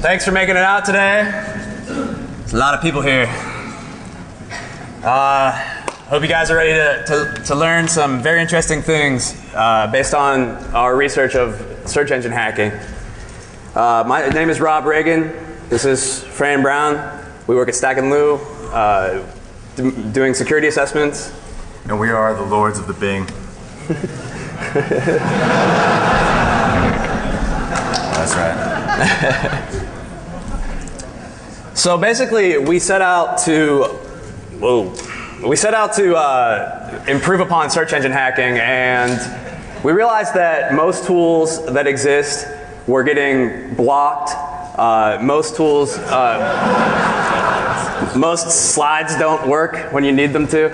Thanks for making it out today. There's a lot of people here. Hope you guys are ready to learn some very interesting things based on our research of search engine hacking. My name is Rob Ragan. This is Fran Brown. We work at Stack & Lou doing security assessments. And we are the lords of the Bing. That's right. So basically, we set out to improve upon search engine hacking, and we realized that most tools that exist were getting blocked. Most slides don't work when you need them to.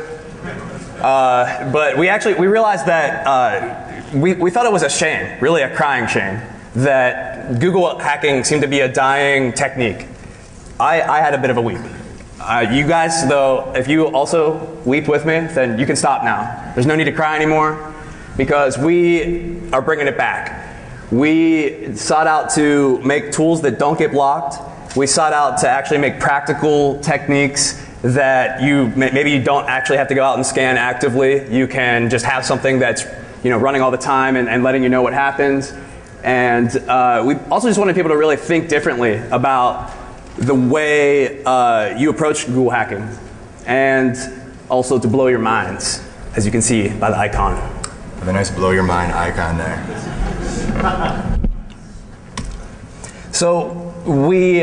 But we realized that we thought it was a shame, really a crying shame, that Google hacking seemed to be a dying technique. I had a bit of a weep. You guys, though, if you also weep with me, then you can stop now. There's no need to cry anymore, because we are bringing it back. We sought out to make tools that don't get blocked. We sought out to actually make practical techniques that maybe you don't actually have to go out and scan actively. You can just have something that's running all the time and letting you know what happens. And we also just wanted people to really think differently about the way you approach Google hacking, and also to blow your minds, as you can see by the icon. Have a nice blow your mind icon there. So we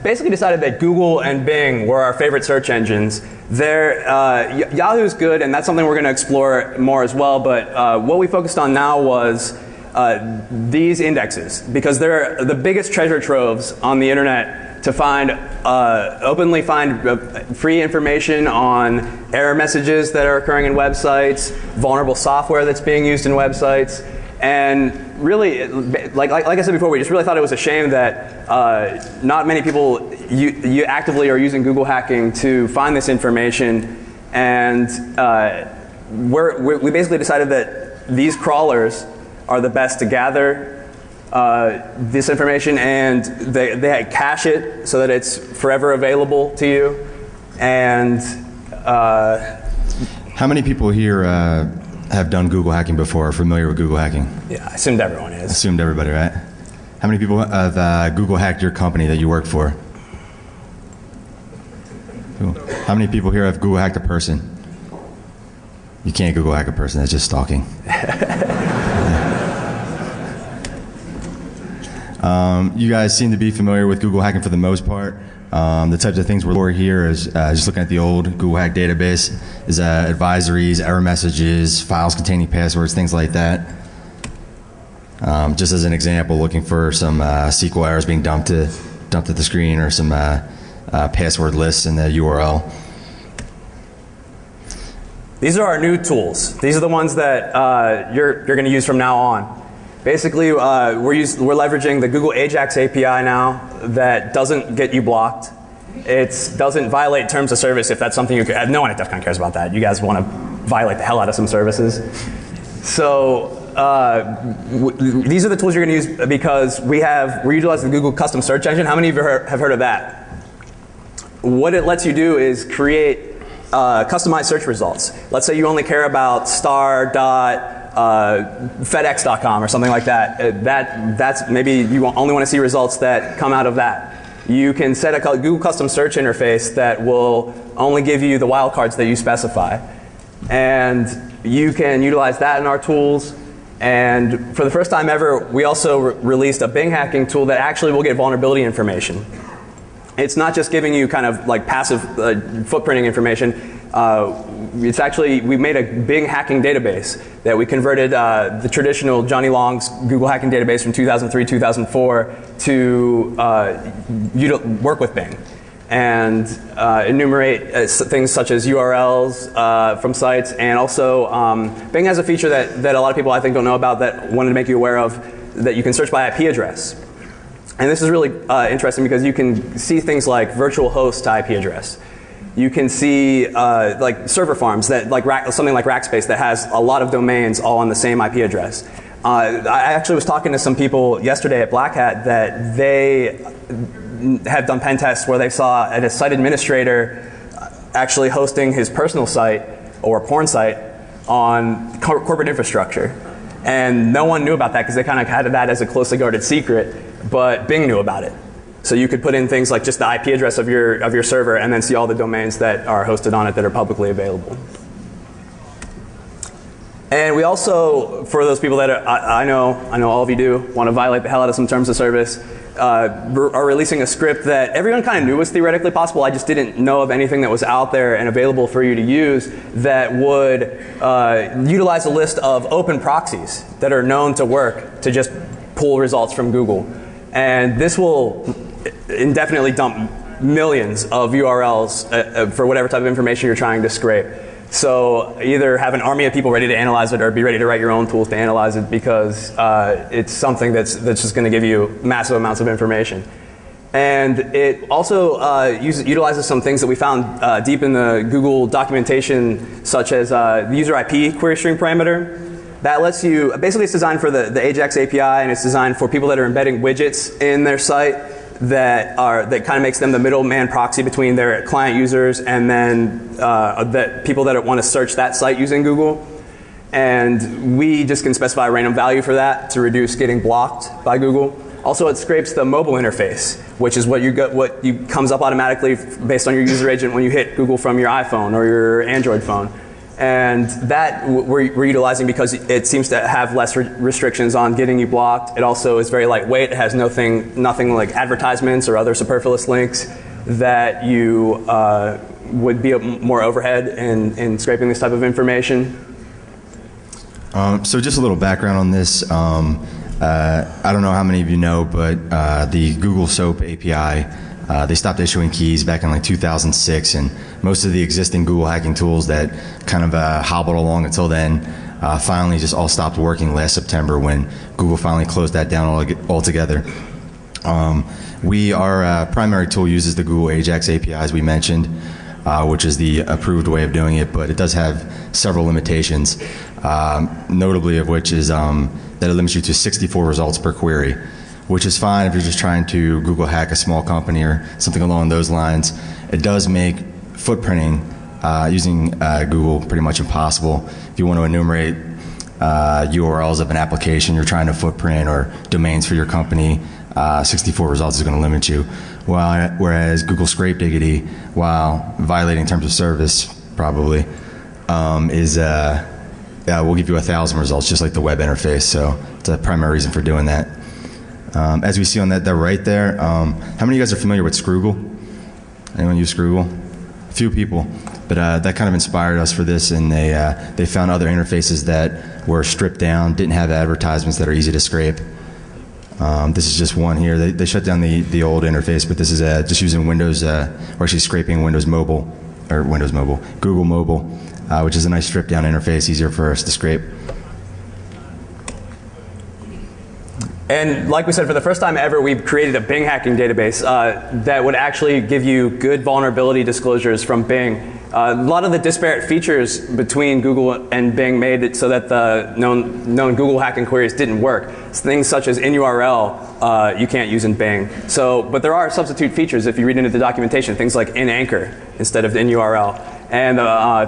basically decided that Google and Bing were our favorite search engines. Yahoo's good, and that's something we're going to explore more as well, but what we focused on now was these indexes, because they're the biggest treasure troves on the internet to openly find free information on error messages that are occurring in websites, vulnerable software that's being used in websites, and really, like I said before, we just really thought it was a shame that not many people you actively are using Google hacking to find this information, and we basically decided that these crawlers are the best to gather this information, and they cache it so that it's forever available to you. And how many people here have done Google hacking before, are familiar with Google hacking? Yeah, I assumed everyone is. Assumed everybody, right? How many people have Google hacked your company that you work for? Cool. How many people here have Google hacked a person? You can't Google hack a person, that's just stalking. You guys seem to be familiar with Google hacking for the most part. The types of things we're looking for here is just looking at the old Google hack database, is advisories, error messages, files containing passwords, things like that. Just as an example, looking for some SQL errors being dumped at the screen, or some password lists in the URL. These are our new tools. These are the ones that you're going to use from now on. Basically, we're leveraging the Google Ajax API now that doesn't get you blocked. It doesn't violate terms of service if that's something no one at Defcon cares about that. You guys want to violate the hell out of some services. So these are the tools you're going to use, because we're utilizing the Google custom search engine. How many of you have heard of that? What it lets you do is create customized search results. Let's say you only care about FedEx.com or something like that. That's maybe you only want to see results that come out of that. You can set a Google custom search interface that will only give you the wildcards that you specify, and you can utilize that in our tools. And for the first time ever, we also released a Bing hacking tool that actually will get vulnerability information. It's not just giving you kind of like passive footprinting information. It's actually, we made a Bing hacking database that we converted the traditional Johnny Long's Google hacking database from 2003, 2004 to work with Bing and enumerate things such as URLs from sites. And also, Bing has a feature that a lot of people I think don't know about, that wanted to make you aware of, that you can search by IP address. And this is really interesting, because you can see things like virtual host to IP address. You can see like server farms that something like Rackspace that has a lot of domains all on the same IP address. I actually was talking to some people yesterday at Black Hat that they have done pen tests where they saw a site administrator actually hosting his personal site or porn site on corporate infrastructure. And no one knew about that because they kind of had that as a closely guarded secret, but Bing knew about it. So you could put in things like just the IP address of your server and then see all the domains that are hosted on it that are publicly available. And we also, for those people that I know all of you do, want to violate the hell out of some terms of service, are releasing a script that everyone kind of knew was theoretically possible. I just didn't know of anything that was out there and available for you to use that would utilize a list of open proxies that are known to work to just pull results from Google. And this will indefinitely dump millions of URLs for whatever type of information you're trying to scrape. So either have an army of people ready to analyze it or be ready to write your own tools to analyze it, because it's something that's just going to give you massive amounts of information. And it also utilizes some things that we found deep in the Google documentation, such as the user IP query string parameter. That lets you, basically it's designed for the AJAX API, and it's designed for people that are embedding widgets in their site that kind of makes them the middleman proxy between their client users and then people that want to search that site using Google. And we just can specify a random value for that to reduce getting blocked by Google. Also, it scrapes the mobile interface, which is what comes up automatically based on your user agent when you hit Google from your iPhone or your Android phone. And that we're utilizing because it seems to have less restrictions on getting you blocked. It also is very lightweight. It has nothing like advertisements or other superfluous links that you would be more overhead in scraping this type of information. So just a little background on this. I don't know how many of you know, but the Google SOAP API, they stopped issuing keys back in like 2006, and most of the existing Google hacking tools that kind of hobbled along until then finally just all stopped working last September when Google finally closed that down altogether. Our primary tool uses the Google AJAX API, as we mentioned, which is the approved way of doing it, but it does have several limitations, notably of which is that it limits you to 64 results per query, which is fine if you're just trying to Google hack a small company or something along those lines. It does make footprinting using Google pretty much impossible. If you want to enumerate URLs of an application you're trying to footprint or domains for your company, 64 results is going to limit you. Whereas Google Scrape Diggity, while violating terms of service probably, will give you 1,000 results, just like the web interface. So it's a primary reason for doing that. As we see on that right there, how many of you guys are familiar with Scroogle? Anyone use Scroogle? A few people, but that kind of inspired us for this, and they found other interfaces that were stripped down, didn't have advertisements that are easy to scrape. This is just one here. They shut down the old interface, but this is just using Windows, or actually scraping Google Mobile, which is a nice stripped down interface, easier for us to scrape. And like we said, for the first time ever, we've created a Bing hacking database that would actually give you good vulnerability disclosures from Bing. A lot of the disparate features between Google and Bing made it so that the known Google hacking queries didn't work. Things such as in URL you can't use in Bing. But there are substitute features if you read into the documentation, things like in anchor instead of in URL. And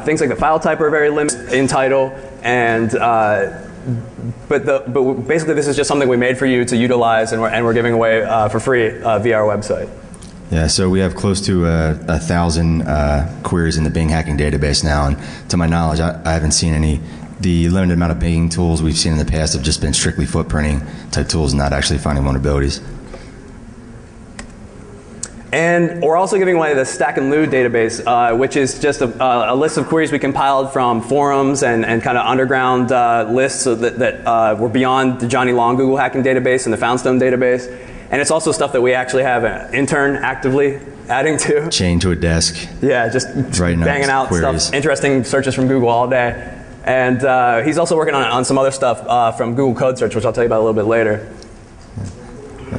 things like the file type are very limited in title. And but basically this is just something we made for you to utilize, and we're giving away for free via our website. Yeah, so we have close to 1,000 queries in the Bing hacking database now, and to my knowledge, I haven't seen any. The limited amount of Bing tools we've seen in the past have just been strictly footprinting type tools, not actually finding vulnerabilities. And we're also giving away the Stack and Loot database, which is just a list of queries we compiled from forums and kind of underground lists so that were beyond the Johnny Long Google hacking database and the Foundstone database. And it's also stuff that we actually have an intern actively adding to. Chained to a desk. Yeah, just banging out queries. Stuff, interesting searches from Google all day. And he's also working on some other stuff from Google Code Search, which I'll tell you about a little bit later.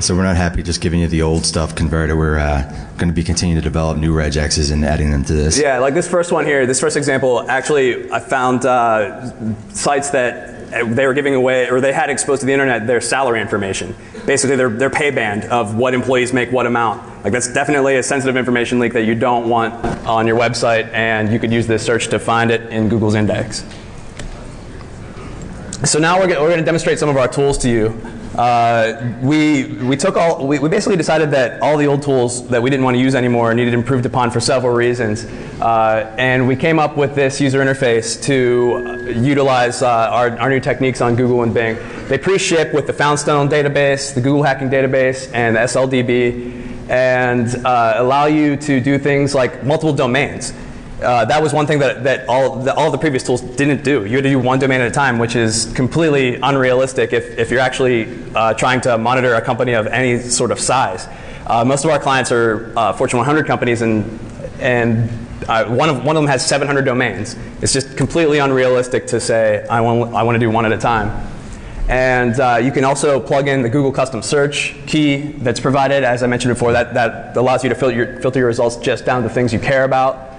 So we're not happy just giving you the old stuff converted. We're going to be continuing to develop new regexes and adding them to this. Yeah, like this first one here, this first example, actually I found sites that they were giving away, or they had exposed to the internet their salary information, basically their pay band of what employees make what amount. Like, that's definitely a sensitive information leak that you don't want on your website, and you could use this search to find it in Google's index. So now we're going to demonstrate some of our tools to you. We basically decided that all the old tools that we didn't want to use anymore needed improved upon for several reasons, and we came up with this user interface to utilize our new techniques on Google and Bing. They pre-ship with the Foundstone database, the Google Hacking database, and the SLDB, and allow you to do things like multiple domains. That was one thing that all of the previous tools didn't do. You had to do one domain at a time, which is completely unrealistic if you're actually trying to monitor a company of any sort of size. Most of our clients are Fortune 100 companies, and one of them has 700 domains. It's just completely unrealistic to say, I want to do one at a time. And you can also plug in the Google custom search key that's provided, as I mentioned before. That allows you to filter your results just down to things you care about.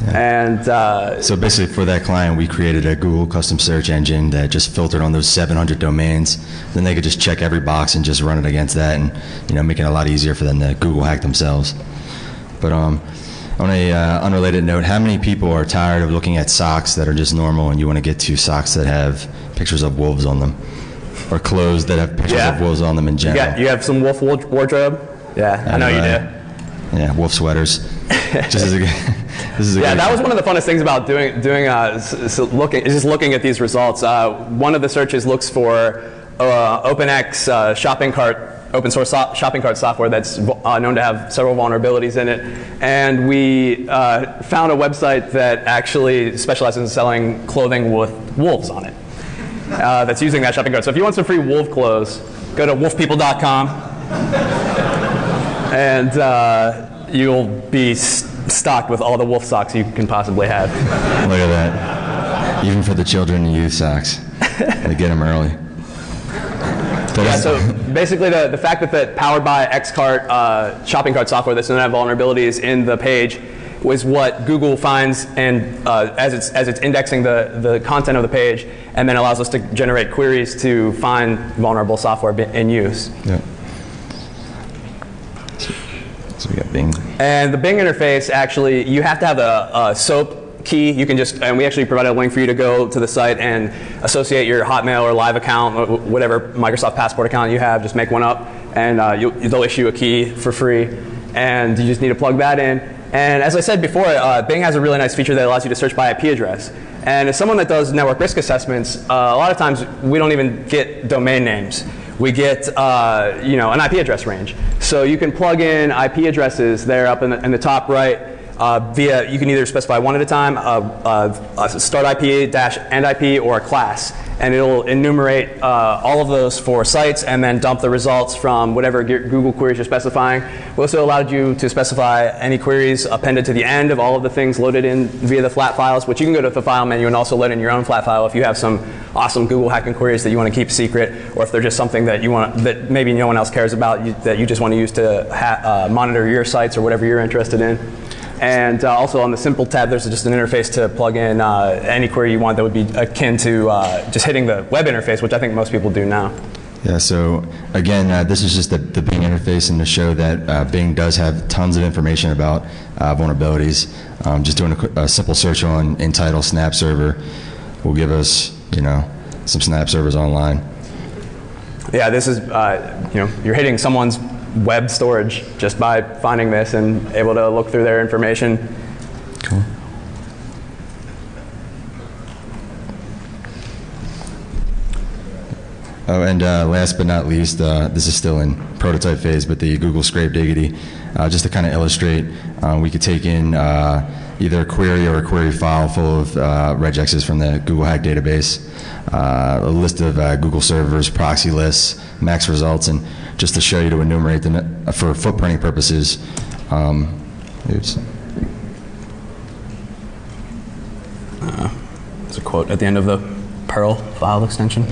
Yeah. And so basically for that client, we created a Google custom search engine that just filtered on those 700 domains. Then they could just check every box and just run it against that, and making it a lot easier for them to Google hack themselves. But on a unrelated note, how many people are tired of looking at socks that are just normal, and you want to get to socks that have pictures of wolves on them, or clothes that have pictures of wolves on them in general? You have some wolf wardrobe? Yeah, I know you do. Yeah, wolf sweaters. Just as a that was one of the funnest things about looking at these results. One of the searches looks for OpenX shopping cart, open source shopping cart software that's known to have several vulnerabilities in it, and we found a website that actually specializes in selling clothing with wolves on it. That's using that shopping cart. So if you want some free wolf clothes, go to wolfpeople.com, and you'll be stocked with all the wolf socks you can possibly have. Look at that. Even for the children and youth socks. They get them early. Yeah, so basically the fact that powered by Xcart shopping cart software that's known to have vulnerabilities in the page was what Google finds, and as it's indexing the content of the page, and then allows us to generate queries to find vulnerable software in use. Yeah. So we got Bing. And the Bing interface, actually, you have to have a SOAP key. You can and we actually provided a link for you to go to the site and associate your Hotmail or Live account, or whatever Microsoft Passport account you have, just make one up, and they'll issue a key for free, and you just need to plug that in. And as I said before, Bing has a really nice feature that allows you to search by IP address. And as someone that does network risk assessments, a lot of times we don't even get domain names. We get an IP address range. So you can plug in IP addresses there up in the top right you can either specify one at a time, a start IP, -end IP, or a class. And it'll enumerate all of those for sites and then dump the results from whatever Google queries you're specifying. We also allowed you to specify any queries appended to the end of all of the things loaded in via the flat files, which you can go to the file menu and also load in your own flat file if you have some awesome Google hacking queries that you want to keep secret, or if they're just something that that maybe no one else cares about, that you just want to use to monitor your sites or whatever you're interested in. And also on the Simple tab, there's just an interface to plug in any query you want that would be akin to just hitting the web interface, which I think most people do now. Yeah, so again, this is just the Bing interface, and to show that Bing does have tons of information about vulnerabilities. Just doing a simple search on entitle snap server will give us, some snap servers online. Yeah, this is, you're hitting someone's web storage just by finding this and able to look through their information. Cool. Oh, and last but not least, this is still in prototype phase, but the Google Scrape Diggity, just to kind of illustrate, we could take in either a query or a query file full of regexes from the Google Hack database, a list of Google servers, proxy lists, max results, and just to show you, to enumerate them for footprinting purposes. Oops. There's a quote at the end of the Perl file extension.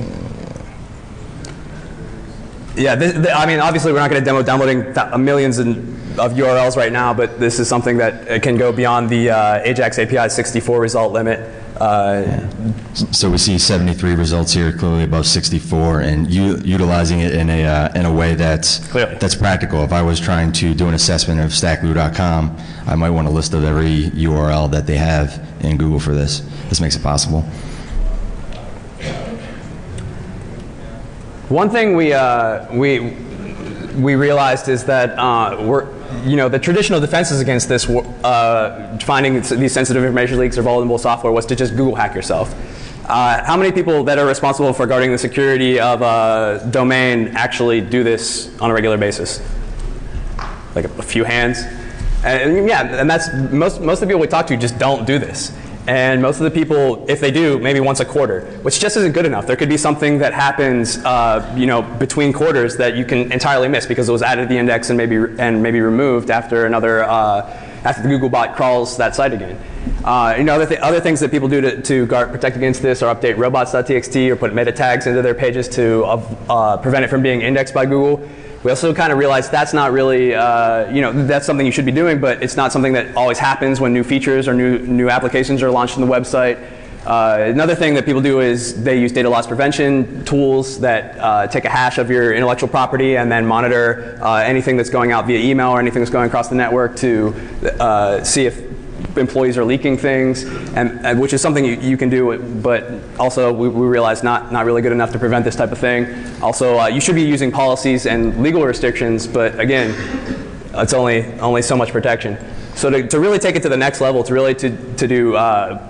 Yeah, I mean, obviously we're not going to demo downloading millions of URLs right now, but this is something that can go beyond the Ajax API 64 result limit. So we see 73 results here, clearly above 64, and utilizing it in a way that's practical. If I was trying to do an assessment of stackblue.com, I might want a list of every URL that they have in Google for this. This makes it possible. One thing we realized is that the traditional defenses against this, finding these sensitive information leaks or vulnerable software, was to just Google hack yourself. How many people that are responsible for guarding the security of a domain actually do this on a regular basis? Like a few hands? And that's most of the people we talk to just don't do this. And most of the people, if they do, maybe once a quarter, which just isn't good enough. There could be something that happens, between quarters that you can entirely miss because it was added to the index and maybe removed after after the Google bot crawls that site again. Other things that people do to protect against this are update robots.txt or put meta tags into their pages to prevent it from being indexed by Google. We also kind of realized that's not really, that's something you should be doing, but it's not something that always happens when new features or new applications are launched on the website. Another thing that people do is they use data loss prevention tools that take a hash of your intellectual property and then monitor anything that's going out via email or anything that's going across the network to see if employees are leaking things, and which is something you can do, but also we realize not really good enough to prevent this type of thing. Also, you should be using policies and legal restrictions, but again, it's only so much protection. So to really take it to the next level, to do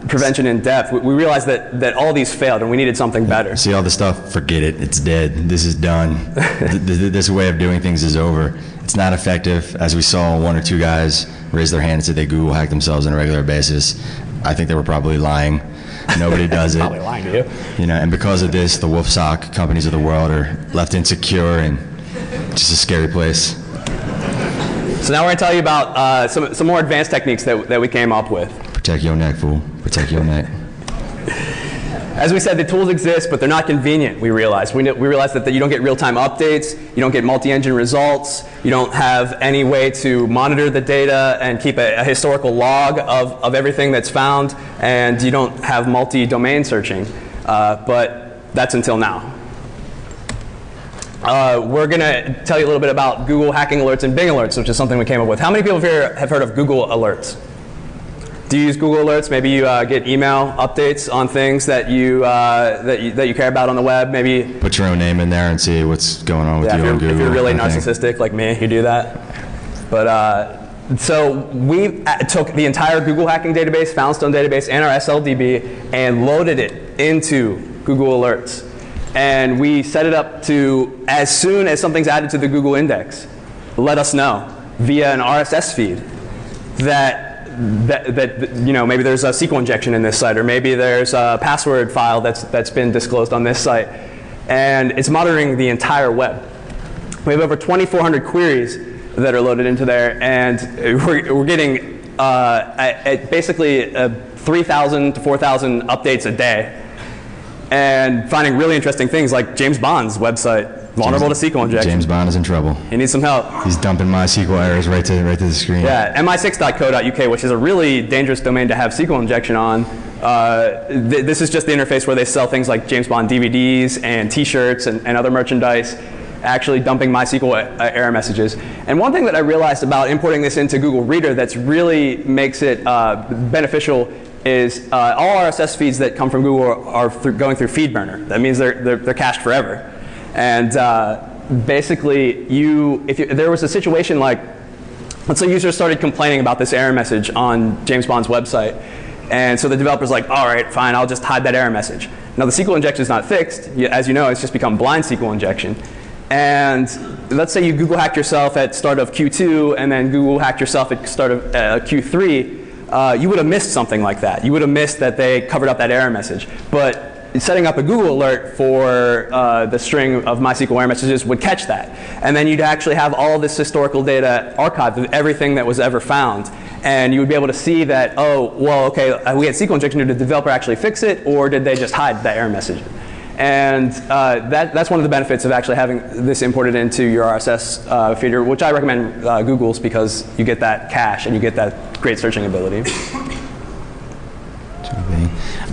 prevention in depth, we realized that all these failed and we needed something better. See all the stuff, forget it, it's dead, this is done. This way of doing things is over. It's not effective. As we saw, one or two guys raise their hand and said they Google hack themselves on a regular basis. I think they were probably lying. Nobody does it. Probably lying to you. And because of this, the wolf sock companies of the world are left insecure and just a scary place. So now we're going to tell you about some more advanced techniques that we came up with. Protect your neck, fool. Protect your neck. As we said, the tools exist, but they're not convenient, we realized. We realized that you don't get real-time updates, you don't get multi-engine results, you don't have any way to monitor the data and keep a historical log of everything that's found, and you don't have multi-domain searching. But that's until now. We're going to tell you a little bit about Google hacking alerts and Bing alerts, which is something we came up with. How many people here have heard of Google alerts? Do you use Google alerts? Maybe you get email updates on things that you care about on the web. Maybe put your own name in there and see what's going on with you on Google. If you're really narcissistic like me, you do that. But so we took the entire Google hacking database, Foundstone database, and our SLDB, and loaded it into Google Alerts. And we set it up to, as soon as something's added to the Google index, let us know via an RSS feed that maybe there's a SQL injection in this site, or maybe there's a password file that's been disclosed on this site, and it's monitoring the entire web. We have over 2,400 queries that are loaded into there, and we're getting basically 3,000 to 4,000 updates a day, and finding really interesting things like James Bond's website. Vulnerable to SQL injection. James Bond is in trouble. He needs some help. He's dumping MySQL errors right to the screen. Yeah, mi6.co.uk, which is a really dangerous domain to have SQL injection on. This is just the interface where they sell things like James Bond DVDs and T-shirts and other merchandise, actually dumping MySQL error messages. And one thing that I realized about importing this into Google Reader that's really makes it beneficial is all RSS feeds that come from Google are going through FeedBurner. That means they're cached forever. And basically, if there was a situation like, let's say users started complaining about this error message on James Bond's website, and so the developer's like, all right, fine, I'll just hide that error message. Now the SQL injection is not fixed. As you know, it's just become blind SQL injection. And let's say you Google hacked yourself at start of Q2, and then Google hacked yourself at start of Q3, you would have missed something like that. You would have missed that they covered up that error message. But setting up a Google alert for the string of MySQL error messages would catch that. And then you'd actually have all this historical data archived of everything that was ever found. And you would be able to see that, oh, well, okay, we had SQL injection. Did the developer actually fix it, or did they just hide the error message? And that's one of the benefits of actually having this imported into your RSS feeder, which I recommend Google's, because you get that cache and you get that great searching ability.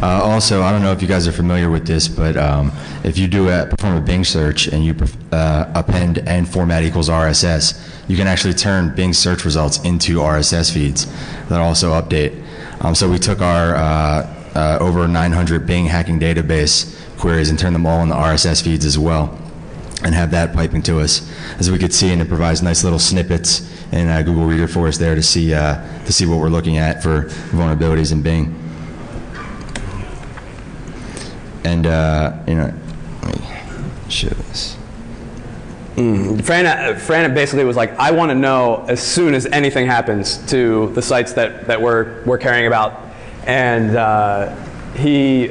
Also, I don't know if you guys are familiar with this, but if you perform a Bing search and you append and format equals RSS, you can actually turn Bing search results into RSS feeds that also update. So we took our over 900 Bing hacking database queries and turned them all into RSS feeds as well, and have that piping to us, as we could see, and it provides nice little snippets in Google Reader for us there to see what we're looking at for vulnerabilities in Bing. And let me show this. Fran basically was like, I want to know as soon as anything happens to the sites that we're caring about, and he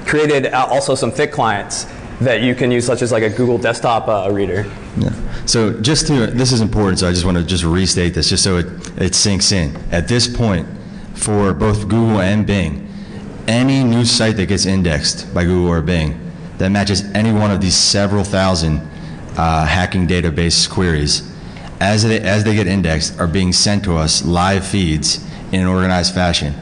created also some thick clients that you can use, such as like a Google desktop reader. Yeah. So this is important, so I just want to just restate this just so it sinks in. At this point, for both Google and Bing, any new site that gets indexed by Google or Bing that matches any one of these several thousand hacking database queries, as they get indexed, are being sent to us live feeds in an organized fashion.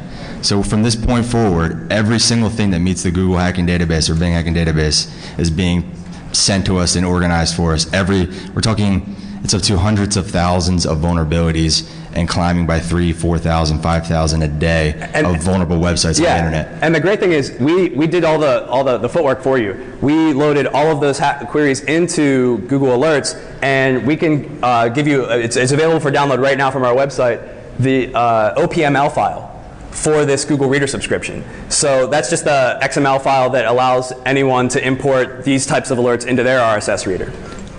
So from this point forward, every single thing that meets the Google hacking database or Bing hacking database is being sent to us and organized for us. We're talking, it's up to hundreds of thousands of vulnerabilities and climbing by 3,000, 4,000, 5,000 a day of vulnerable websites on the internet. And the great thing is, we did all the footwork for you. We loaded all of those queries into Google Alerts, and we can give you, it's available for download right now from our website, the OPML file for this Google Reader subscription. So that's just the XML file that allows anyone to import these types of alerts into their RSS reader.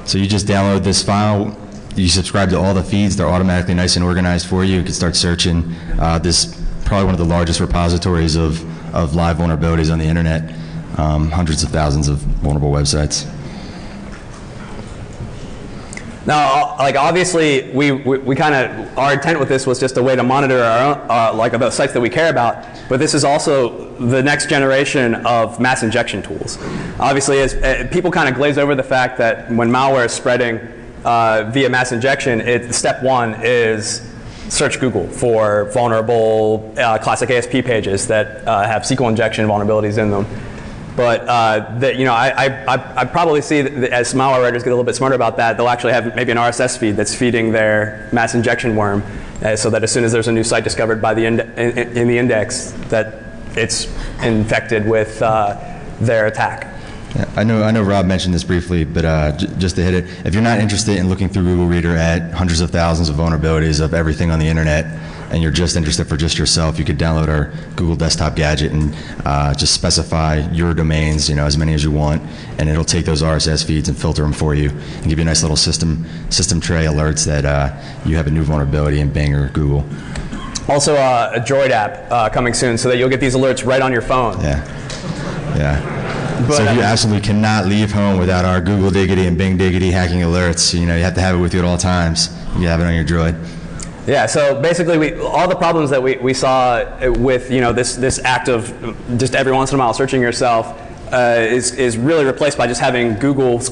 So you just download this file, you subscribe to all the feeds, they're automatically nice and organized for you. You can start searching. This probably one of the largest repositories of live vulnerabilities on the internet, hundreds of thousands of vulnerable websites. Now, like obviously, we kind of, our intent with this was just a way to monitor our own, like the sites that we care about. But this is also the next generation of mass injection tools. Obviously, as people kind of glaze over the fact that when malware is spreading via mass injection, step one is search Google for vulnerable classic ASP pages that have SQL injection vulnerabilities in them. But I probably see that as malware writers get a little bit smarter about that, they'll actually have maybe an RSS feed that's feeding their mass injection worm, so that as soon as there's a new site discovered by in the index, that it's infected with their attack. Yeah, I know Rob mentioned this briefly, but just to hit it, if you're not interested in looking through Google Reader at hundreds of thousands of vulnerabilities of everything on the internet, and you're just interested for just yourself, you could download our Google Desktop gadget and just specify your domains, as many as you want, and it'll take those RSS feeds and filter them for you and give you a nice little system tray alerts that you have a new vulnerability in Bing or Google. Also, a Droid app coming soon, so that you'll get these alerts right on your phone. Yeah. So you absolutely cannot leave home without our Google Diggity and Bing Diggity hacking alerts. You have to have it with you at all times. You have it on your Droid. Yeah, so basically all the problems that we saw with this act of just every once in a while searching yourself is really replaced by just having Google's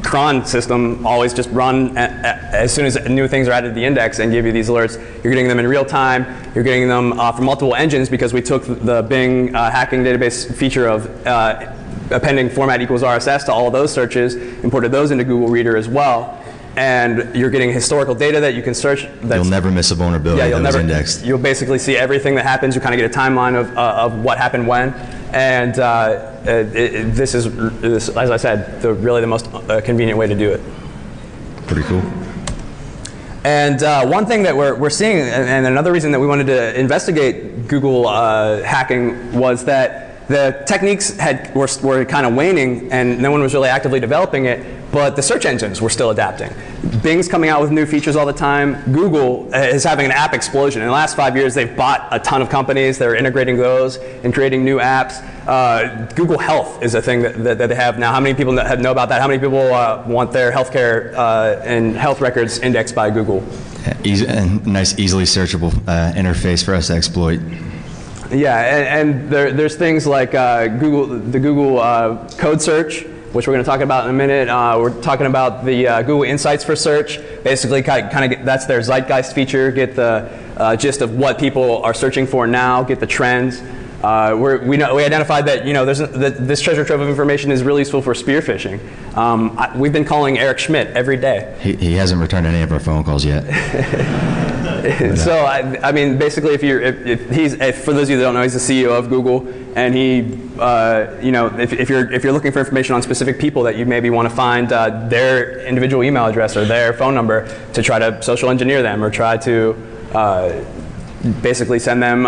cron system always just run as soon as new things are added to the index and give you these alerts. You're getting them in real time. You're getting them from multiple engines, because we took the Bing hacking database feature of appending format equals RSS to all of those searches, imported those into Google Reader as well. And you're getting historical data that you can search. You'll never miss a vulnerability that was indexed. You'll basically see everything that happens. You kind of get a timeline of what happened when. And this is, as I said, really the most convenient way to do it. Pretty cool. And one thing that we're seeing, and another reason that we wanted to investigate Google hacking, was that the techniques were kind of waning, and no one was really actively developing it, but the search engines were still adapting. Bing's coming out with new features all the time. Google is having an app explosion. In the last 5 years, they've bought a ton of companies. They're integrating those and creating new apps. Google Health is a thing that they have now. How many people know about that? How many people want their healthcare and health records indexed by Google? And nice, easily searchable interface for us to exploit. Yeah, and there's things like the Google code search, which we're going to talk about in a minute. We're talking about the Google Insights for search. Basically, that's their zeitgeist feature. Get the gist of what people are searching for now. Get the trends. We identified that that this treasure trove of information is really useful for spear phishing. We've been calling Eric Schmidt every day. He hasn't returned any of our phone calls yet. So I mean, basically, if for those of you that don't know, he's the CEO of Google, and he, if you're looking for information on specific people that you maybe want to find their individual email address or their phone number to try to social engineer them or try to basically send them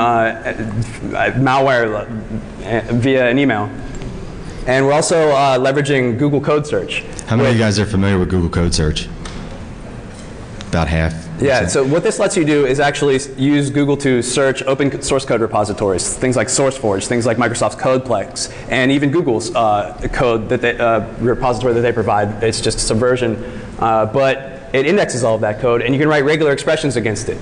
malware via an email. And we're also leveraging Google Code Search. How many of you guys are familiar with Google Code Search? About half. Yeah, so what this lets you do is actually use Google to search open source code repositories, things like SourceForge, things like Microsoft's Codeplex, and even Google's code repository that they provide. It's just a subversion, but it indexes all of that code, and you can write regular expressions against it.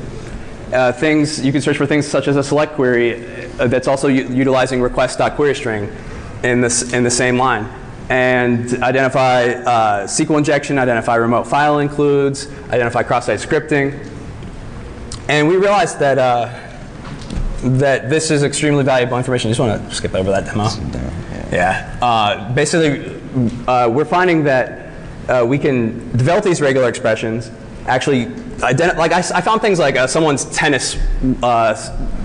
You can search for things such as a select query that's also utilizing request.queryString in the same line, and identify SQL injection, identify remote file includes, identify cross-site scripting. And we realized that that this is extremely valuable information. You just want to skip over that demo? Yeah. Basically, we're finding that we can develop these regular expressions, actually I found things like someone's tennis match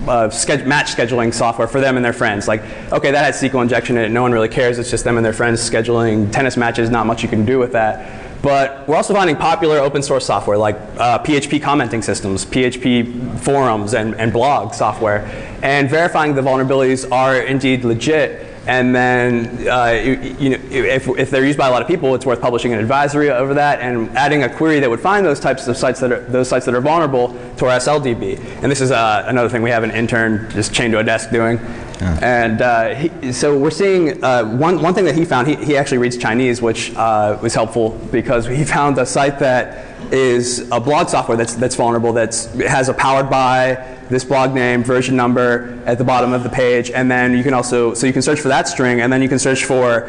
scheduling software for them and their friends. Like, okay, that has SQL injection in it. No one really cares. It's just them and their friends scheduling tennis matches. Not much you can do with that. But we're also finding popular open source software like PHP commenting systems, PHP forums, and blog software, and verifying the vulnerabilities are indeed legit. And then, if they're used by a lot of people, it's worth publishing an advisory over that and adding a query that would find those types of sites that are vulnerable to our SLDB. And this is another thing we have an intern just chained to a desk doing. Oh. And so we're seeing one thing that he found. He actually reads Chinese, which was helpful because he found a site that is a blog software that's vulnerable. It has a powered by this blog name, version number at the bottom of the page, and then you can also you can search for that string, and then you can search for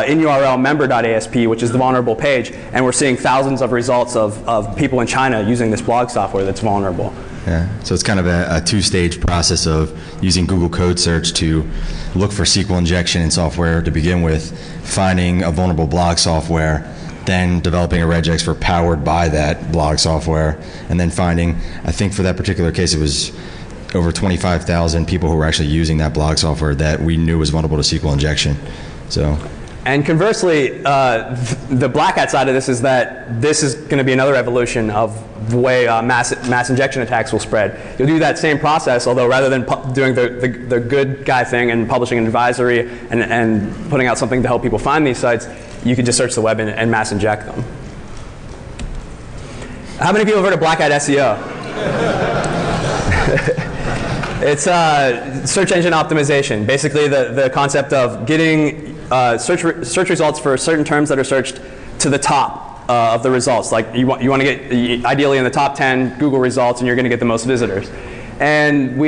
in URL member.asp, which is the vulnerable page, and we're seeing thousands of results of people in China using this blog software that's vulnerable. Yeah, so it's kind of a two-stage process of using Google Code Search to look for SQL injection in software to begin with, finding a vulnerable blog software, then developing a regex for powered by that blog software, and then finding, I think for that particular case, it was over 25,000 people who were actually using that blog software that we knew was vulnerable to SQL injection. So. And conversely, the black hat side of this is that this is going to be another evolution of the way mass injection attacks will spread. You'll do that same process, although rather than doing the good guy thing and publishing an advisory and putting out something to help people find these sites, you can just search the web and mass inject them. How many people have heard of black hat SEO? It's search engine optimization. Basically, the concept of getting search results for certain terms that are searched to the top of the results. Like you want to get ideally in the top 10 Google results, and you're going to get the most visitors. And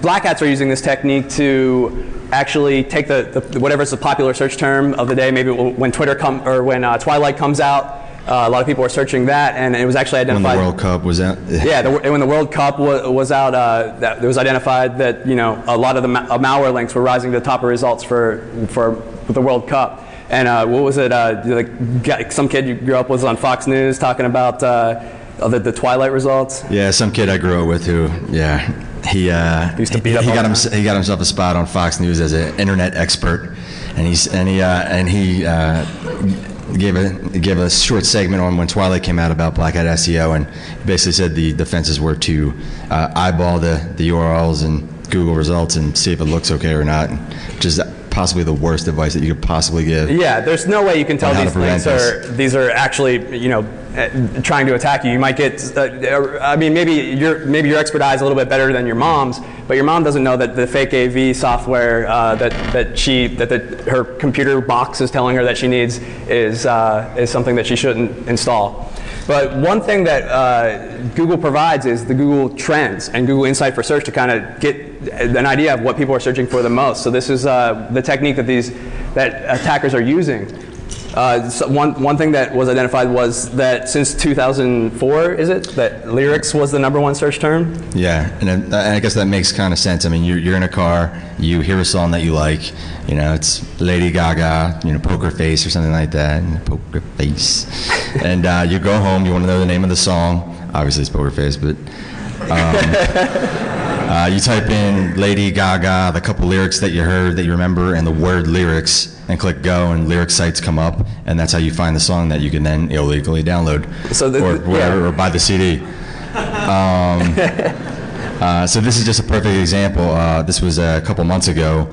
black hats are using this technique to actually take whatever's the popular search term of the day. Maybe when when Twilight comes out, a lot of people are searching that, and it was actually identified. When the World Cup was out. Yeah, when the World Cup was out, that it was identified that a lot of the malware links were rising to the top of results for the World Cup. And what was it? Like some kid you grew up with on Fox News talking about the Twilight results. Yeah, some kid I grew up with who, he used to beat up. He got himself a spot on Fox News as an internet expert, and he gave a short segment on when Twilight came out about black hat SEO, and basically said the defenses were to eyeball the URLs and Google results and see if it looks okay or not, which is possibly the worst advice that you could possibly give. Yeah, there's no way you can tell these are actually trying to attack you. You might get, maybe your expert eye is a little bit better than your mom's, but your mom doesn't know that the fake AV software that her computer box is telling her that she needs is something that she shouldn't install. But one thing that Google provides is the Google Trends and Google Insight for Search to kind of get an idea of what people are searching for the most. So this is the technique that attackers are using. So one thing that was identified was that since 2004, is it, that lyrics was the #1 search term? Yeah, and I guess that makes kind of sense. I mean, you're in a car, you hear a song that you like, you know, it's Lady Gaga, you know, Poker Face or something like that, Poker Face, and you go home, you want to know the name of the song. Obviously, it's Poker Face, but you type in Lady Gaga, the couple lyrics that you heard that you remember, and the word lyrics, and click go, and lyric sites come up, and that's how you find the song that you can then illegally download, or whatever, or buy the CD. So this is just a perfect example. This was a couple months ago.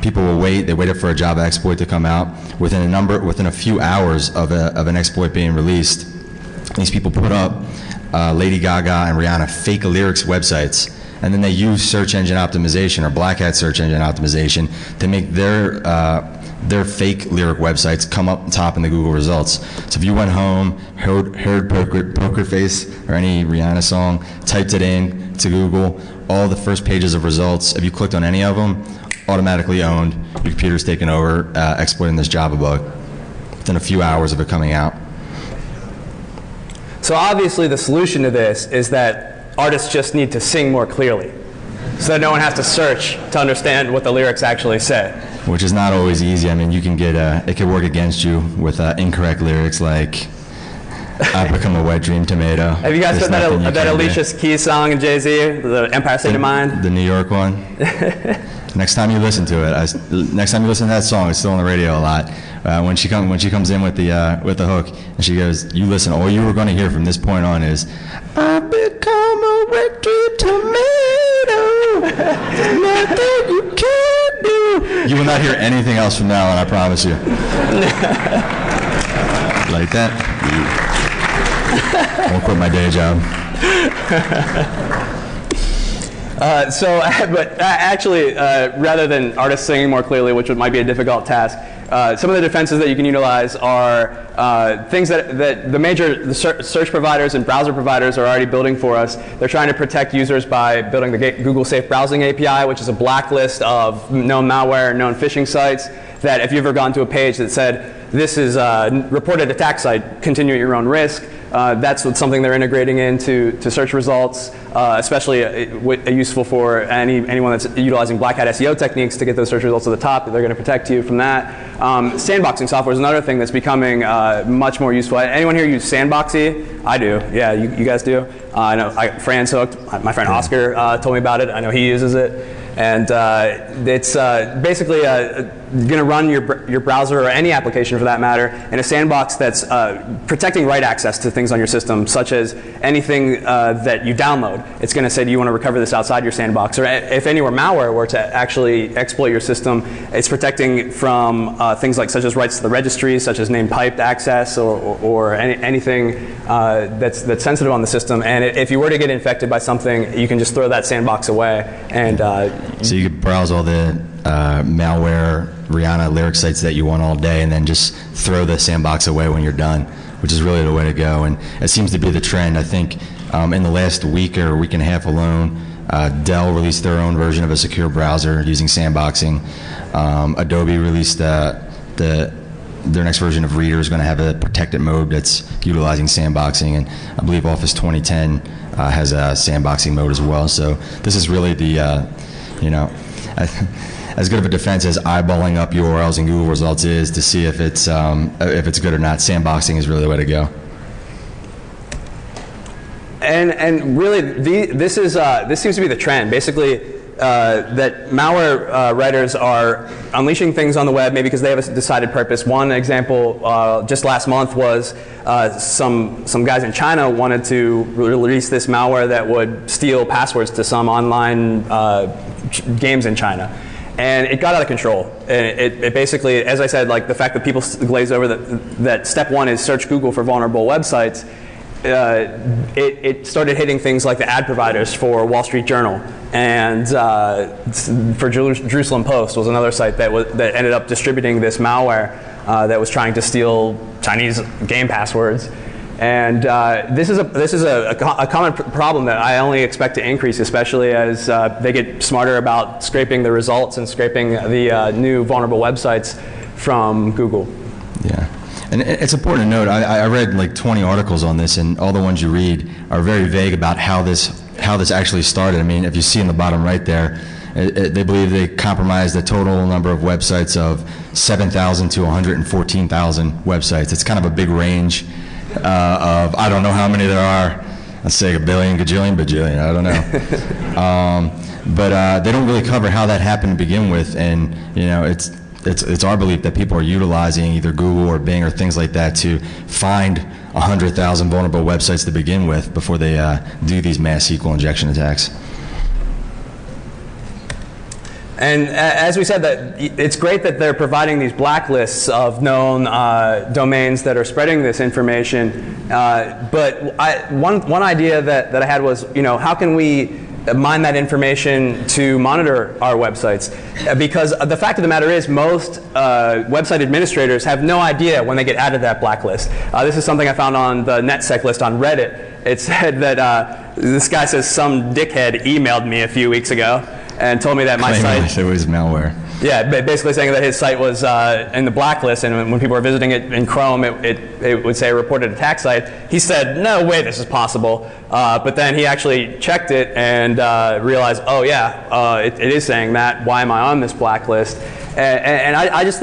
People will wait. They waited for a Java exploit to come out. Within a few hours of an exploit being released, these people put up Lady Gaga and Rihanna fake lyrics websites, and then they use search engine optimization or black hat search engine optimization to make their fake lyric websites come up top in the Google results. So if you went home, heard Poker Face or any Rihanna song, typed it in to Google, all the first pages of results, if you clicked on any of them, automatically owned, your computer's taken over, exploiting this Java bug within a few hours of it coming out. So obviously the solution to this is that artists just need to sing more clearly, so that no one has to search to understand what the lyrics actually say. Which is not always easy. I mean, you can get, it could work against you with incorrect lyrics like, I've become a wet dream tomato. Have you guys heard that Alicia Keys song and Jay-Z, the Empire State of Mind? The New York one? Next time you listen to it, next time you listen to that song, it's still on the radio a lot. When she comes in with the hook, and she goes, you listen, all you were going to hear from this point on is, I've become a wet dream tomato, there's nothing you can't do. You will not hear anything else from now on, I promise you. Like that? I won't quit my day job. Actually, rather than artists singing more clearly, which might be a difficult task, some of the defenses that you can utilize are things that the major search providers and browser providers are already building for us. They're trying to protect users by building the Google Safe Browsing API, which is a blacklist of known malware and known phishing sites that if you've ever gone to a page that said, this is a reported attack site, continue at your own risk. That's something they're integrating into search results, especially useful for anyone that's utilizing black hat SEO techniques to get those search results to the top. They're going to protect you from that. Sandboxing software is another thing that's becoming much more useful. Anyone here use Sandboxy? I do. Yeah, you guys do. I know Fran's hooked. My friend Oscar told me about it. I know he uses it. And it's basically going to run your browser or any application for that matter in a sandbox that's protecting write access to things on your system, such as anything that you download. It's going to say, do you want to recover this outside your sandbox? Or if anywhere malware were to actually exploit your system, it's protecting from things like such as rights to the registry, such as named piped access or anything that's sensitive on the system. And if you were to get infected by something, you can just throw that sandbox away. And so you could browse all the malware Rihanna lyric sites that you want all day and then just throw the sandbox away when you're done, which is really the way to go. And it seems to be the trend. I think in the last week or week and a half alone, Dell released their own version of a secure browser using sandboxing. Adobe released their next version of Reader is going to have a protected mode that's utilizing sandboxing, and I believe Office 2010 has a sandboxing mode as well. So this is really the, as good of a defense as eyeballing up URLs in Google results is to see if it's good or not. Sandboxing is really the way to go. And really, this seems to be the trend. Basically, that malware writers are unleashing things on the web, maybe because they have a decided purpose. One example just last month was some guys in China wanted to release this malware that would steal passwords to some online games in China. And it got out of control. And it basically, as I said, like the fact that people glaze over that step one is search Google for vulnerable websites, it started hitting things like the ad providers for Wall Street Journal, and for Jerusalem Post was another site that ended up distributing this malware that was trying to steal Chinese game passwords. And this is a common problem that I only expect to increase, especially as they get smarter about scraping the results and scraping the new vulnerable websites from Google. Yeah. And it's important to note, I read like 20 articles on this, and all the ones you read are very vague about how this actually started. I mean, if you see in the bottom right there, they believe they compromised the total number of websites of 7,000 to 114,000 websites. It's kind of a big range of, I don't know how many there are. Let's say a billion, gajillion, bajillion, I don't know. But they don't really cover how that happened to begin with, and you know, it's our belief that people are utilizing either Google or Bing or things like that to find 100,000 vulnerable websites to begin with before they do these mass SQL injection attacks. And as we said, that it's great that they're providing these blacklists of known domains that are spreading this information. But one idea that I had was, you know, how can we mine that information to monitor our websites? Because the fact of the matter is, most website administrators have no idea when they get added to that blacklist. This is something I found on the NetSec list on Reddit. It said that this guy says some dickhead emailed me a few weeks ago and told me that my site... It was malware. Yeah, basically saying that his site was in the blacklist, and when people were visiting it in Chrome, it would say a reported attack site. He said, no way this is possible. But then he actually checked it and realized, oh yeah, it is saying that. Why am I on this blacklist? And I just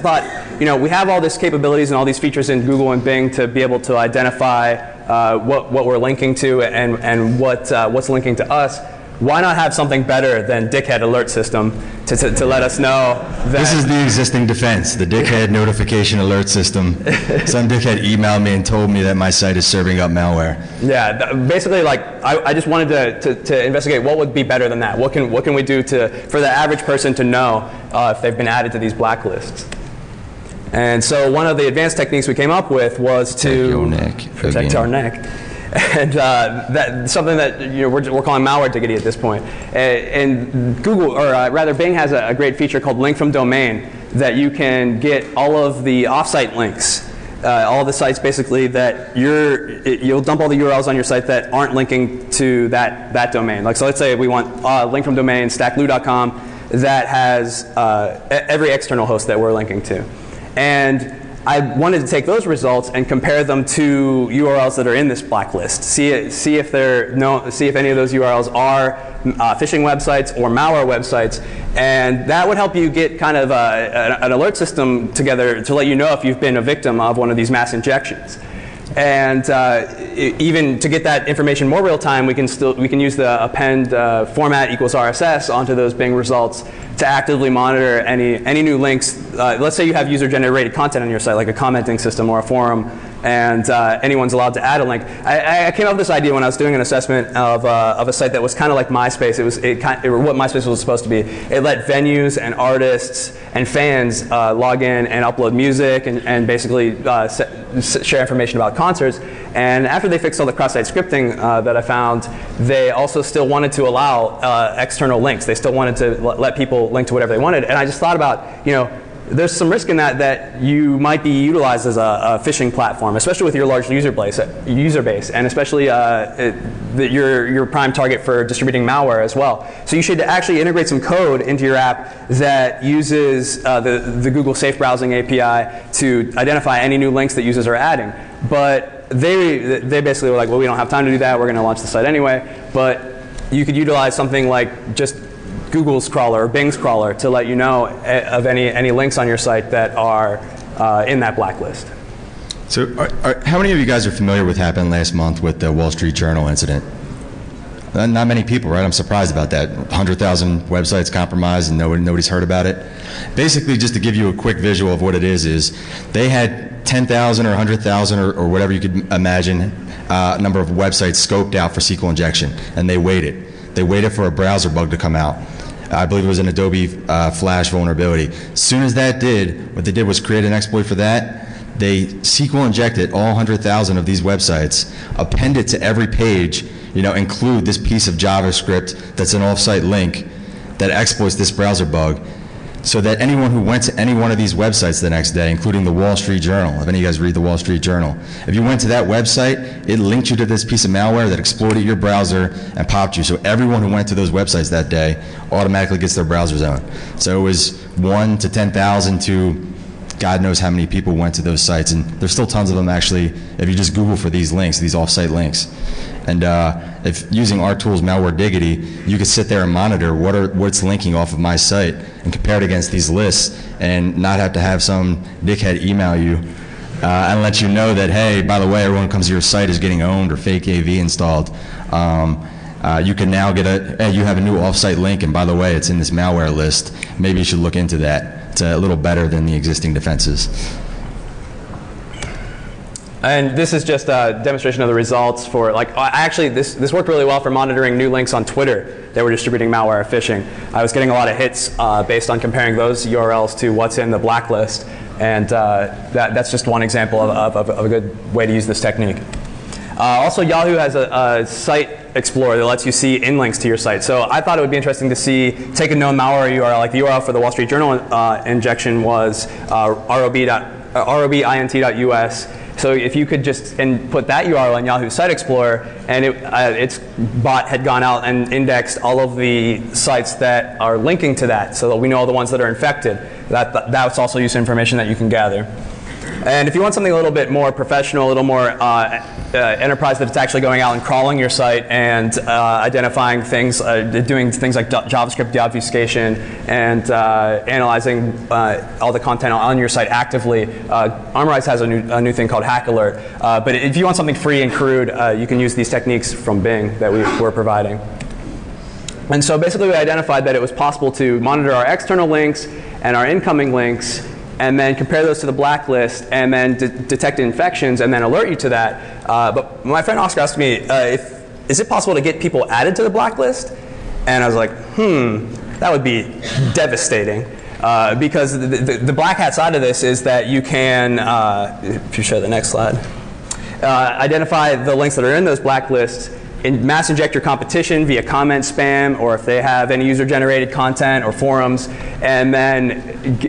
thought, you know, we have all these capabilities and all these features in Google and Bing to be able to identify what we're linking to and what's linking to us. Why not have something better than dickhead alert system to let us know that... This is the existing defense, the dickhead notification alert system. Some dickhead emailed me and told me that my site is serving up malware. Yeah, basically, like, I just wanted to investigate what would be better than that. What can we do for the average person to know if they've been added to these blacklists? And so one of the advanced techniques we came up with was to protect our neck. And that's something that, you know, we're calling malware diggity at this point. And Google, or rather Bing, has a great feature called link from domain that you can get all of the offsite links, all of the sites basically that you'll dump all the URLs on your site that aren't linking to that domain. Like, so let's say we want link from domain stacklu.com that has every external host that we're linking to. And I wanted to take those results and compare them to URLs that are in this blacklist. See if any of those URLs are phishing websites or malware websites, and that would help you get kind of an alert system together to let you know if you've been a victim of one of these mass injections. And even to get that information more real time, we can use the append format equals RSS onto those Bing results to actively monitor any new links. Let's say you have user-generated content on your site, like a commenting system or a forum, and anyone's allowed to add a link. I came up with this idea when I was doing an assessment of a site that was kind of like MySpace. It was what MySpace was supposed to be. It let venues and artists and fans log in and upload music and basically share information about concerts. And after they fixed all the cross-site scripting that I found, they also still wanted to allow external links. They still wanted to let people link to whatever they wanted. And I just thought about, you know, there's some risk in that you might be utilized as a phishing platform, especially with your large user base, and especially your prime target for distributing malware as well. So you should actually integrate some code into your app that uses the Google Safe Browsing API to identify any new links that users are adding. But they basically were like, well, we don't have time to do that. We're going to launch the site anyway. But you could utilize something like just Google's crawler or Bing's crawler to let you know of any links on your site that are in that blacklist. So how many of you guys are familiar with what happened last month with the Wall Street Journal incident? Not many people, right? I'm surprised about that. 100,000 websites compromised and nobody's heard about it. Basically, just to give you a quick visual of what it is they had 10,000 or 100,000 or whatever you could imagine number of websites scoped out for SQL injection, and they waited. They waited for a browser bug to come out. I believe it was an Adobe Flash vulnerability. As soon as that did, what they did was create an exploit for that. They SQL injected all 100,000 of these websites, appended to every page, you know, include this piece of JavaScript that's an off-site link that exploits this browser bug, so that anyone who went to any one of these websites the next day, including the Wall Street Journal, if any of you guys read the Wall Street Journal, if you went to that website, it linked you to this piece of malware that exploited your browser and popped you. So everyone who went to those websites that day automatically gets their browsers on. So it was 1 to 10,000 to God knows how many people went to those sites, and there's still tons of them actually if you just Google for these links, these off-site links. And if using our tools, Malware Diggity, you could sit there and monitor what's linking off of my site and compare it against these lists, and not have to have some dickhead email you and let you know that, hey, by the way, everyone who comes to your site is getting owned or fake AV installed. You can now get hey, you have a new off-site link, and by the way, it's in this malware list. Maybe you should look into that. It's a little better than the existing defenses. And this is just a demonstration of the results for, like, actually this worked really well for monitoring new links on Twitter that were distributing malware or phishing. I was getting a lot of hits based on comparing those URLs to what's in the blacklist, and that's just one example of a good way to use this technique. Also, Yahoo has a site explorer that lets you see in-links to your site. So I thought it would be interesting to see, take a known malware URL, like the URL for the Wall Street Journal injection was robint.us. So if you could just put that URL in Yahoo Site Explorer, and its bot had gone out and indexed all of the sites that are linking to that, so that we know the ones that are infected. That's also useful information that you can gather. And if you want something a little bit more professional, a little more enterprise, that it's actually going out and crawling your site and identifying things, doing things like JavaScript deobfuscation and analyzing all the content on your site actively, Armorize has a new thing called Hack Alert. But if you want something free and crude, you can use these techniques from Bing that we're providing. And so basically we identified that it was possible to monitor our external links and our incoming links, and then compare those to the blacklist, and then detect infections, and then alert you to that. But my friend Oscar asked me, is it possible to get people added to the blacklist? And I was like, that would be devastating. Because the black hat side of this is that you can, if you show the next slide, identify the links that are in those blacklists, mass inject your competition via comment spam, or if they have any user-generated content or forums, and then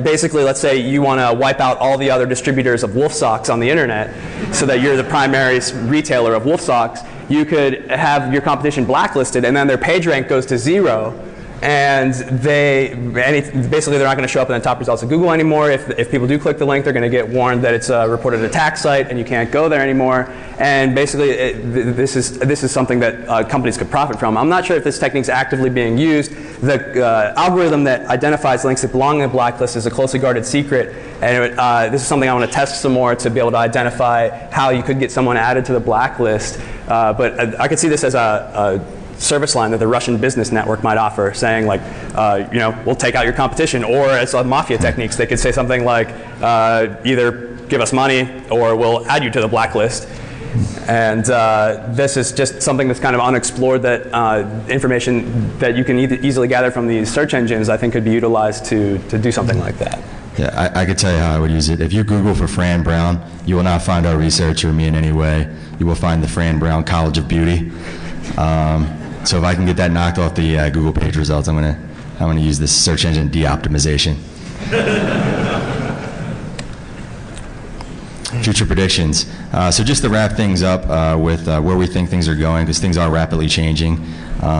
basically, let's say you want to wipe out all the other distributors of wolf socks on the internet, so that you're the primary retailer of wolf socks. You could have your competition blacklisted, and then their page rank goes to 0. And basically they're not going to show up in the top results of Google anymore. If people do click the link, they're going to get warned that it's a reported attack site and you can't go there anymore. And basically this is something that companies could profit from. I'm not sure if this technique is actively being used. The algorithm that identifies links that belong in the blacklist is a closely guarded secret. And this is something I want to test some more to be able to identify how you could get someone added to the blacklist. But I could see this as a service line that the Russian business network might offer, saying like, we'll take out your competition. Or as mafia techniques, they could say something like, either give us money or we'll add you to the blacklist. And this is just something that's kind of unexplored, that information that you can easily gather from these search engines, I think could be utilized to do something like that. Yeah, I could tell you how I would use it. If you Google for Fran Brown, you will not find our research or me in any way. You will find the Fran Brown College of Beauty. So if I can get that knocked off the Google page results, I'm gonna use this search engine de-optimization. Future predictions. So just to wrap things up with where we think things are going, because things are rapidly changing.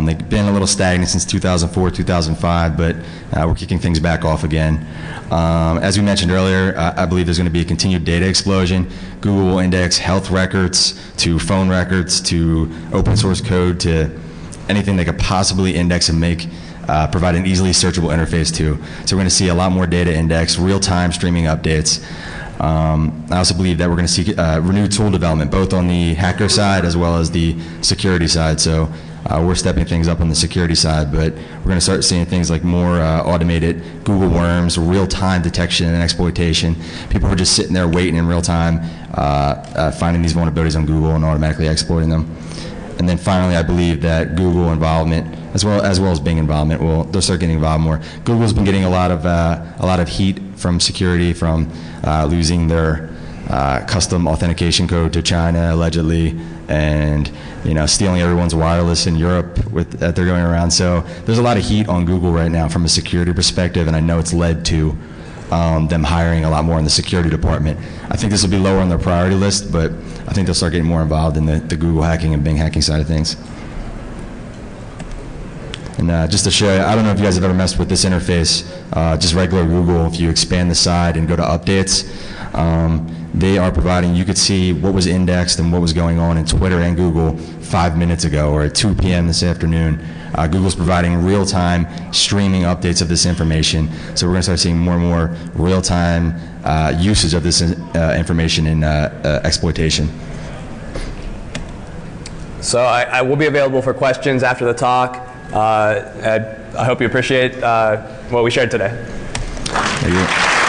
They've been a little stagnant since 2004, 2005, but we're kicking things back off again. As we mentioned earlier, I believe there's going to be a continued data explosion. Google will index health records to phone records to open source code to anything they could possibly index and provide an easily searchable interface to. So we're going to see a lot more data index, real-time streaming updates. I also believe that we're going to see renewed tool development, both on the hacker side as well as the security side. So we're stepping things up on the security side, but we're going to start seeing things like more automated Google worms, real-time detection and exploitation. People are just sitting there waiting in real time, finding these vulnerabilities on Google and automatically exploiting them. And then finally, I believe that Google involvement, as well as Bing involvement, they'll start getting involved more. Google's been getting a lot of heat from security, from losing their custom authentication code to China allegedly, and stealing everyone's wireless in Europe that they're going around. So there's a lot of heat on Google right now from a security perspective, and I know it's led to them hiring a lot more in the security department. I think this will be lower on their priority list, but I think they'll start getting more involved in the Google hacking and Bing hacking side of things. And just to show you, I don't know if you guys have ever messed with this interface, just regular Google. If you expand the side and go to updates, they are providing, you could see what was indexed and what was going on in Twitter and Google 5 minutes ago or at 2 p.m. this afternoon. Google's providing real-time streaming updates of this information. So we're going to start seeing more and more real-time usage of this information in exploitation. So I will be available for questions after the talk. I hope you appreciate what we shared today. Thank you.